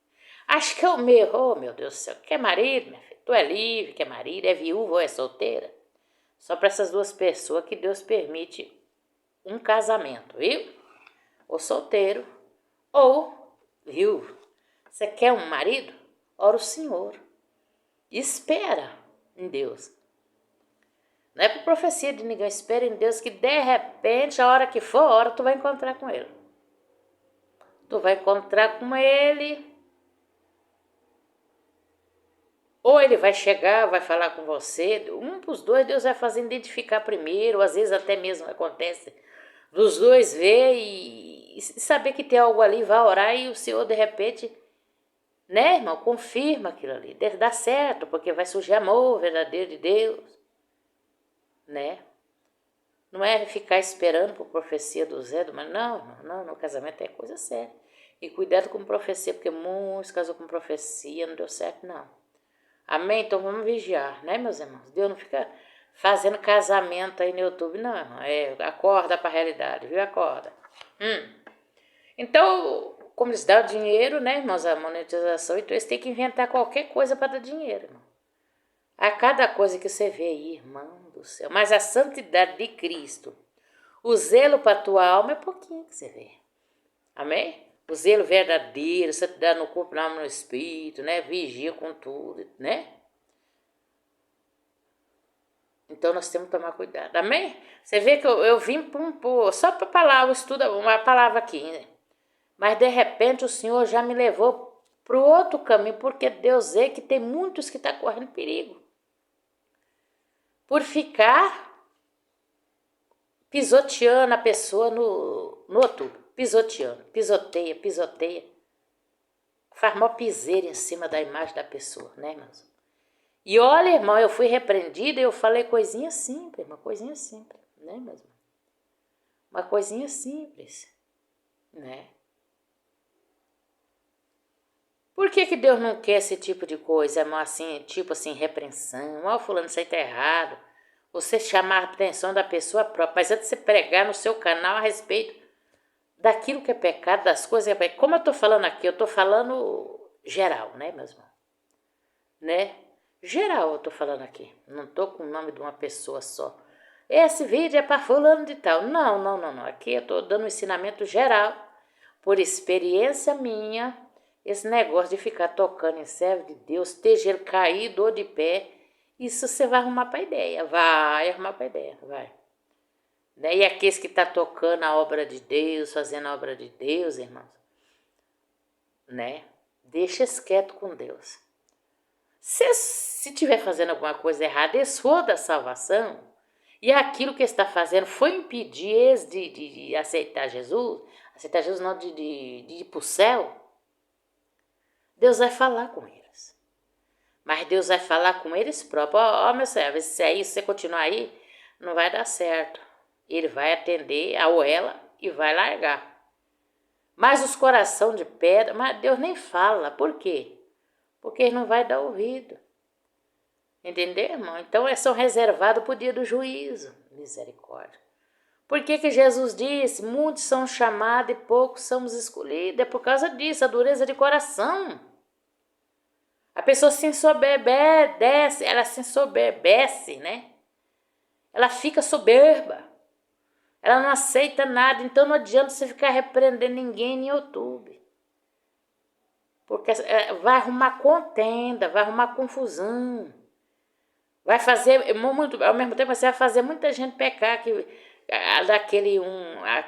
Acho que é o meu. Oh, meu Deus do céu. Quer marido, minha filha? Tu é livre, quer marido, é viúva ou é solteira? Só para essas duas pessoas que Deus permite um casamento, viu? Ou solteiro, ou viúvo. Você quer um marido? Ora o Senhor. Espera em Deus. Não é por profecia de ninguém, espera em Deus que de repente, a hora que for a hora, tu vai encontrar com Ele. Tu vai encontrar com Ele, ou Ele vai chegar, vai falar com você, um dos dois Deus vai fazer identificar primeiro, ou às vezes até mesmo acontece, dos dois ver e saber que tem algo ali, vai orar e o Senhor de repente, né, irmão, confirma aquilo ali, dá certo, porque vai surgir amor verdadeiro de Deus, né? Não é ficar esperando por profecia do Zé, mas não, no casamento é coisa séria. E cuidado com profecia, porque muitos casam com profecia, não deu certo, não. Amém? Então vamos vigiar, né, meus irmãos? Deus não fica fazendo casamento aí no YouTube, não, irmão. Acorda para a realidade, viu? Acorda. Então, como eles dão dinheiro, né, irmãos, a monetização, então eles têm que inventar qualquer coisa para dar dinheiro, irmão. A cada coisa que você vê aí, irmão do céu. Mas a santidade de Cristo, o zelo para a tua alma é pouquinho que você vê. Amém? O zelo verdadeiro, santidade no corpo, na alma, no espírito, né? Vigia com tudo, né? Então nós temos que tomar cuidado, amém? Você vê que eu vim só para palavra, estuda uma palavra aqui, né? Mas de repente o Senhor já me levou para o outro caminho, porque Deus vê que tem muitos que estão correndo perigo. Por ficar pisoteando a pessoa no outubro. Pisoteando, pisoteia. Faz mó piseira em cima da imagem da pessoa, né, irmãos? E olha, irmão, eu fui repreendida e eu falei coisinha simples, uma coisinha simples, né, meus irmãos? Uma coisinha simples, né? Por que Deus não quer esse tipo de coisa, irmão, assim, tipo assim, repreensão? Ó, fulano, isso aí tá errado. Você chamar a atenção da pessoa própria, mas antes de você pregar no seu canal a respeito daquilo que é pecado, das coisas que é pecado. Como eu tô falando aqui, eu tô falando geral, né, meus irmãos? Né? Geral eu tô falando aqui, não tô com o nome de uma pessoa só. Esse vídeo é para fulano de tal. Não. Aqui eu tô dando um ensinamento geral, por experiência minha, esse negócio de ficar tocando em servo de Deus, esteja ele caído ou de pé, isso você vai arrumar para ideia, vai. Né? E aqueles que tá tocando a obra de Deus, fazendo a obra de Deus, irmãos, né? Deixa esse quieto com Deus. Se estiver fazendo alguma coisa errada, eles for da salvação, e aquilo que está fazendo foi impedir eles de aceitar Jesus não, de ir para o céu, Deus vai falar com eles. Mas Deus vai falar com eles próprios. Ó, meu servo, se você continuar aí, não vai dar certo. Ele vai atender a ela e vai largar. Mas os coração de pedra, mas Deus nem fala. Por quê? Porque ele não vai dar ouvido. Entendeu, irmão? Então são reservados para o dia do juízo. Misericórdia. Por que Jesus disse, muitos são chamados e poucos somos escolhidos? É por causa disso, a dureza de coração. A pessoa se ensoberbece, ela se ensoberbece, né? Ela fica soberba. Ela não aceita nada, então não adianta você ficar repreendendo ninguém no YouTube. Porque vai arrumar contenda, vai arrumar confusão. Vai fazer, muito, ao mesmo tempo, você vai fazer muita gente pecar, que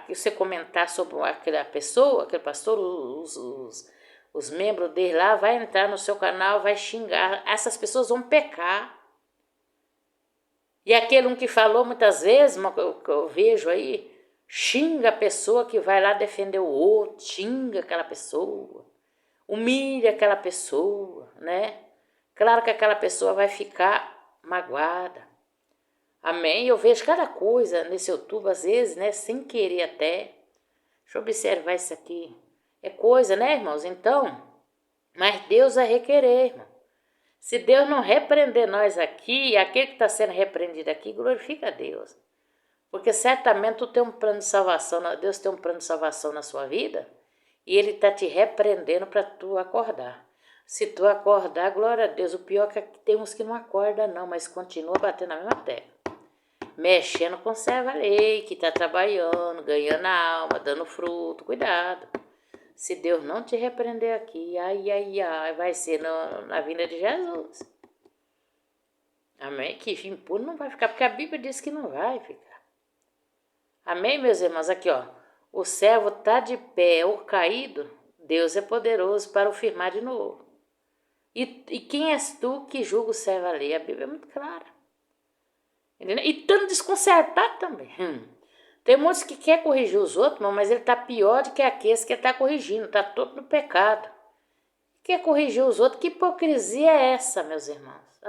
você comentar sobre aquela pessoa, aquele pastor, os membros dele lá, vai entrar no seu canal, vai xingar, essas pessoas vão pecar. E aquele um que falou muitas vezes, que eu vejo aí, xinga a pessoa que vai lá defender o outro, xinga aquela pessoa, humilha aquela pessoa, né? Claro que aquela pessoa vai ficar magoada. Amém? Eu vejo cada coisa nesse YouTube, às vezes, né? Sem querer até. Deixa eu observar isso aqui. É coisa, né, irmãos? Então, mas Deus vai requerer, irmão. Se Deus não repreender nós aqui, aquele que está sendo repreendido aqui, glorifica a Deus. Porque certamente tu tem um plano de salvação, Deus tem um plano de salvação na sua vida, e Ele está te repreendendo para tu acordar. Se tu acordar, glória a Deus. O pior é que tem uns que não acordam não, mas continua batendo na mesma tecla. Mexendo com serva lei, que está trabalhando, ganhando a alma, dando fruto. Cuidado. Se Deus não te repreender aqui, vai ser na vinda de Jesus. Amém? Que impuro não vai ficar, porque a Bíblia diz que não vai ficar. Amém, meus irmãos? Aqui, ó. O servo está de pé ou caído, Deus é poderoso para o firmar de novo. E quem és tu que julga o servo alheio? A Bíblia é muito clara. Entendeu? E tanto desconcertado também. Tem muitos que quer corrigir os outros, mas ele está pior do que aqueles que está corrigindo. Está todo no pecado. Quer corrigir os outros? Que hipocrisia é essa, meus irmãos?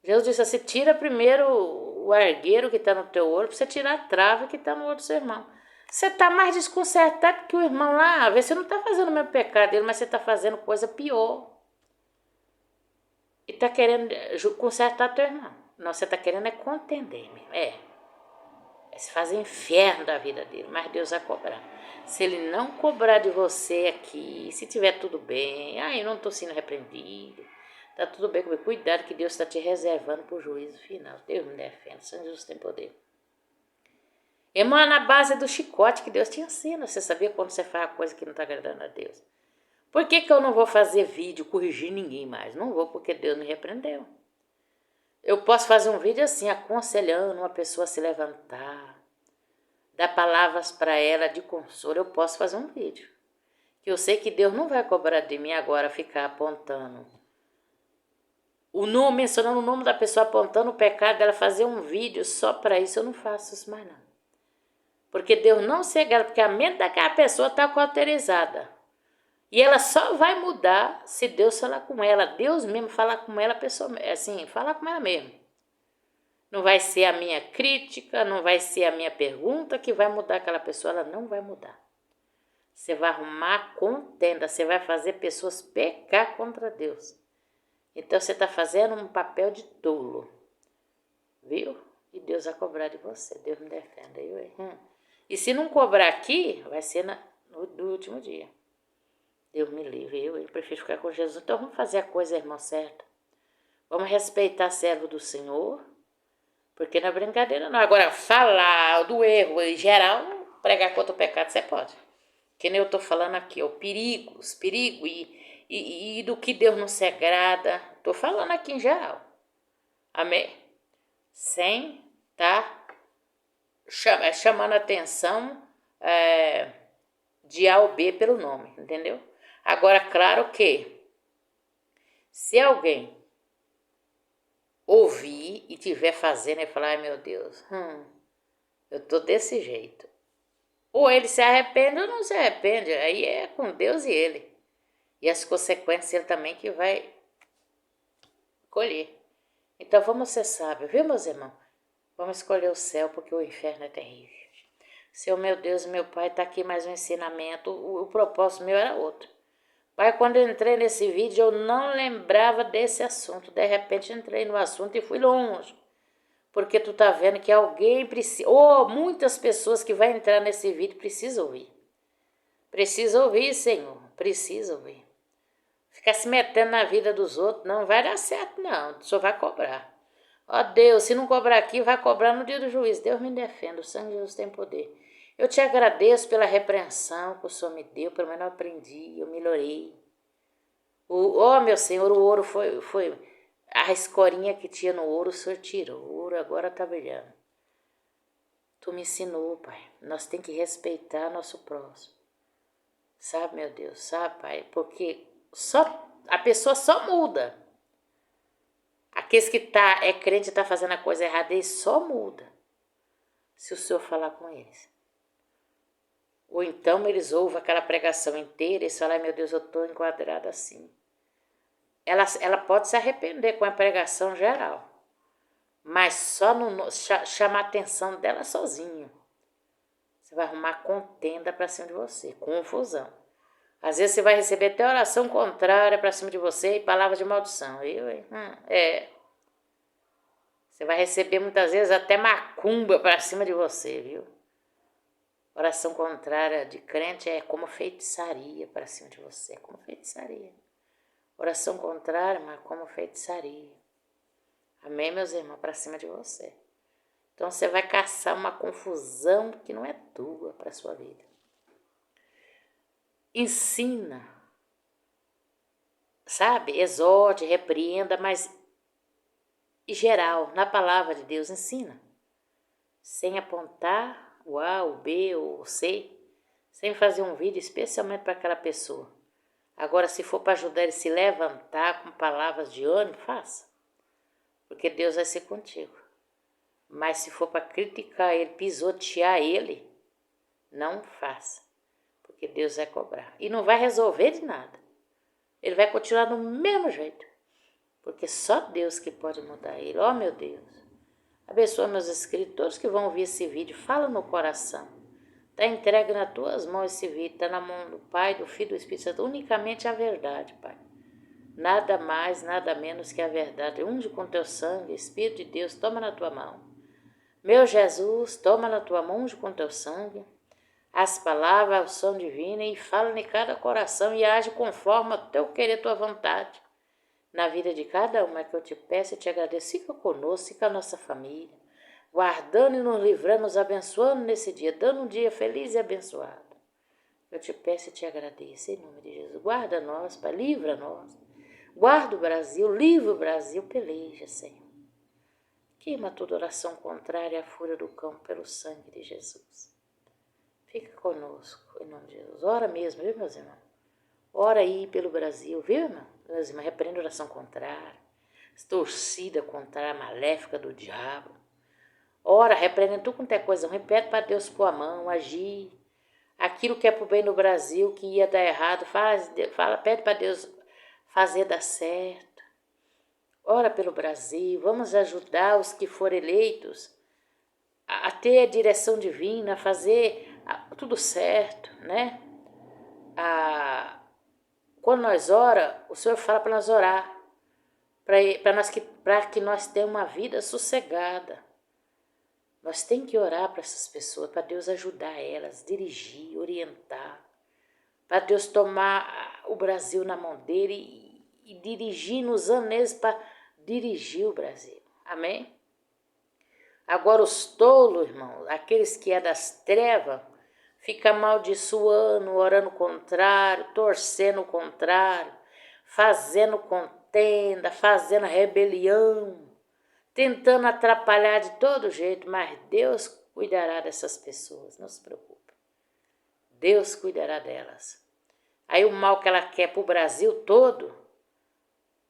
Jesus disse assim, tira primeiro o argueiro que está no teu olho, para você tirar a trave que está no olho do seu irmão. Você está mais desconcertado que o irmão lá. Às vezes você não está fazendo o mesmo pecado dele, mas você está fazendo coisa pior. E está querendo consertar teu irmão. Não, você está querendo é contender mesmo. É se fazer inferno da vida dele, mas Deus vai cobrar. Se ele não cobrar de você aqui, se tiver tudo bem, eu não estou sendo repreendido, está tudo bem comigo. Cuidado que Deus está te reservando para o juízo final. Deus me defenda, Senhor Jesus tem poder. Irmã, na base do chicote que Deus te ensina. Você sabia quando você faz a coisa que não está agradando a Deus? Por que eu não vou fazer vídeo corrigir ninguém mais? Não vou, porque Deus me repreendeu. Eu posso fazer um vídeo assim, aconselhando uma pessoa a se levantar, dar palavras para ela de consolo. Eu posso fazer um vídeo. Que eu sei que Deus não vai cobrar de mim agora ficar apontando o nome, mencionando o nome da pessoa, apontando o pecado dela, fazer um vídeo só para isso. Eu não faço isso mais não. Porque Deus não se agrada, porque a mente daquela pessoa está cauterizada. E ela só vai mudar se Deus falar com ela. Deus mesmo falar com ela, assim, falar com ela mesmo. Não vai ser a minha crítica, não vai ser a minha pergunta que vai mudar aquela pessoa, ela não vai mudar. Você vai arrumar contenda, você vai fazer pessoas pecar contra Deus. Então você está fazendo um papel de tolo, viu? E Deus vai cobrar de você, Deus me defenda. E se não cobrar aqui, vai ser no último dia. Deus me livre, eu prefiro ficar com Jesus. Então vamos fazer a coisa, irmão, certa. Vamos respeitar servo do Senhor, porque não é brincadeira não. Agora, falar do erro em geral, pregar contra o pecado, você pode. Que nem eu estou falando aqui, o perigo e do que Deus não se agrada. Estou falando aqui em geral. Amém? Sem estar chamando a atenção de A ou B pelo nome, entendeu? Agora, claro que se alguém ouvir e tiver fazendo e falar, ai meu Deus, eu tô desse jeito. Ou ele se arrepende ou não se arrepende, aí é com Deus e ele. E as consequências ele também que vai colher. Então vamos ser sábios, viu meus irmãos? Vamos escolher o céu porque o inferno é terrível. Seu meu Deus, meu Pai, está aqui mais um ensinamento, o propósito meu era outro. Pai, quando eu entrei nesse vídeo, eu não lembrava desse assunto. De repente, entrei no assunto e fui longe. Porque tu tá vendo que alguém precisa, ou muitas pessoas que vão entrar nesse vídeo precisam ouvir. Precisa ouvir, Senhor. Precisa ouvir. Ficar se metendo na vida dos outros não vai dar certo, não. Só vai cobrar. Ó Deus, se não cobrar aqui, vai cobrar no dia do juízo. Deus me defenda, o sangue de Jesus tem poder. Eu te agradeço pela repreensão que o Senhor me deu, pelo menos eu aprendi, eu melhorei. Meu Senhor, o ouro foi a escorinha que tinha no ouro, o Senhor tirou. O ouro agora está brilhando. Tu me ensinou, Pai. Nós temos que respeitar nosso próximo. Sabe, meu Deus, sabe, Pai? Porque a pessoa só muda. Aqueles que é crente e está fazendo a coisa errada, eles só muda se o Senhor falar com eles. Ou então eles ouvem aquela pregação inteira e falam, ai meu Deus, eu estou enquadrada assim. Ela pode se arrepender com a pregação geral, mas só chamar a atenção dela sozinho. Você vai arrumar contenda para cima de você, confusão. Às vezes você vai receber até oração contrária para cima de você e palavras de maldição. Você vai receber muitas vezes até macumba para cima de você, viu? Oração contrária de crente é como feitiçaria para cima de você, como feitiçaria. Oração contrária, mas como feitiçaria. Amém, meus irmãos? Para cima de você. Então você vai caçar uma confusão que não é tua para a sua vida. Ensina. Sabe? Exorte, repreenda, mas em geral, na palavra de Deus, ensina. Sem apontar o A, o B ou o C. Sem fazer um vídeo especialmente para aquela pessoa. Agora, se for para ajudar ele a se levantar com palavras de ânimo, faça. Porque Deus vai ser contigo. Mas se for para criticar ele, pisotear ele, não faça. Porque Deus vai cobrar. E não vai resolver de nada. Ele vai continuar do mesmo jeito. Porque só Deus que pode mudar ele. Ó, meu Deus. Abençoa meus inscritos, todos que vão ouvir esse vídeo. Fala no coração. Está entregue nas tuas mãos esse vídeo. Está na mão do Pai, do Filho e do Espírito Santo. Unicamente a verdade, Pai. Nada mais, nada menos que a verdade. Unge com teu sangue, Espírito de Deus, toma na tua mão. Meu Jesus, toma na tua mão, unge com teu sangue. As palavras, o som divino e fala em cada coração e age conforme o teu querer, tua vontade. Na vida de cada uma que eu te peço e te agradeço. Fica conosco, fica a nossa família. guardando e nos livrando, nos abençoando nesse dia, dando um dia feliz e abençoado. Eu te peço e te agradeço, em nome de Jesus. Guarda nós, Pai, livra nós. Guarda o Brasil, livra o Brasil, peleja, Senhor. Queima toda oração contrária à fúria do cão pelo sangue de Jesus. Fica conosco, em nome de Jesus. Ora mesmo, viu, meus irmãos? Ora aí pelo Brasil, viu, irmão? Meus irmãos, repreende oração contrária, torcida contrária, maléfica do diabo. Ora, repreende tudo quanto é coisa, repete para Deus pôr a mão, agir. Aquilo que é pro bem no Brasil, que ia dar errado, pede para Deus fazer dar certo. Ora pelo Brasil, vamos ajudar os que forem eleitos a ter a direção divina, a fazer tudo certo, né? Quando nós ora, o Senhor fala para nós orar, para que nós tenhamos uma vida sossegada. Nós temos que orar para essas pessoas, para Deus ajudar elas, dirigir, orientar, para Deus tomar o Brasil na mão dele e dirigir, usando eles para dirigir o Brasil. Amém? Agora os tolos, irmão, aqueles que é das trevas, fica amaldiçoando, orando o contrário, torcendo o contrário, fazendo contenda, fazendo rebelião, tentando atrapalhar de todo jeito, mas Deus cuidará dessas pessoas, não se preocupe. Deus cuidará delas. Aí o mal que ela quer para o Brasil todo,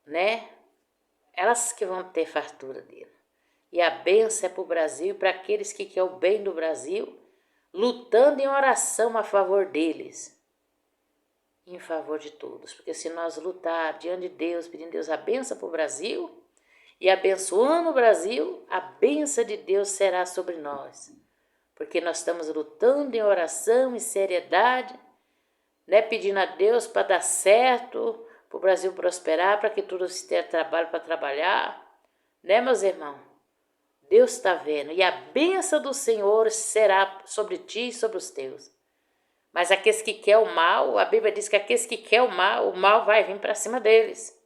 né? Elas que vão ter fartura dele. E a bênção é para o Brasil e para aqueles que querem o bem do Brasil, lutando em oração a favor deles, em favor de todos. Porque se nós lutar diante de Deus, pedindo a Deus a bênção para o Brasil, e abençoando o Brasil, a bênção de Deus será sobre nós. Porque nós estamos lutando em oração, em seriedade, né, pedindo a Deus para dar certo, para o Brasil prosperar, para que todos tenham trabalho para trabalhar, né, meus irmãos? Deus está vendo, e a bênção do Senhor será sobre ti e sobre os teus. Mas aqueles que querem o mal, a Bíblia diz que aqueles que querem o mal vai vir para cima deles,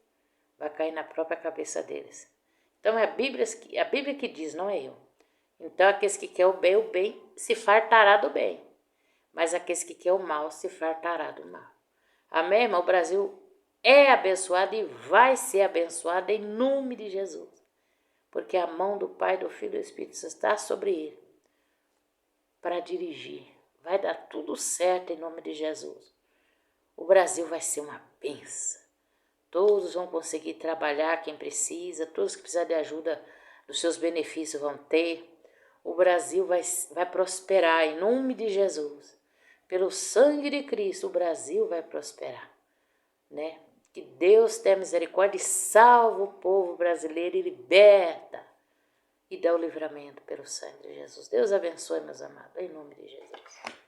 vai cair na própria cabeça deles. Então é a Bíblia que diz, não é eu. Então aqueles que querem o bem se fartará do bem. Mas aqueles que querem o mal se fartará do mal. Amém, irmão? O Brasil é abençoado e vai ser abençoado em nome de Jesus. Porque a mão do Pai, do Filho e do Espírito Santo está sobre ele para dirigir. Vai dar tudo certo em nome de Jesus. O Brasil vai ser uma bênção. Todos vão conseguir trabalhar, quem precisa, todos que precisam de ajuda dos seus benefícios vão ter. O Brasil vai prosperar em nome de Jesus. Pelo sangue de Cristo, o Brasil vai prosperar, né? Que Deus tenha misericórdia e salva o povo brasileiro e liberta e dá o livramento pelo sangue de Jesus. Deus abençoe, meus amados, em nome de Jesus.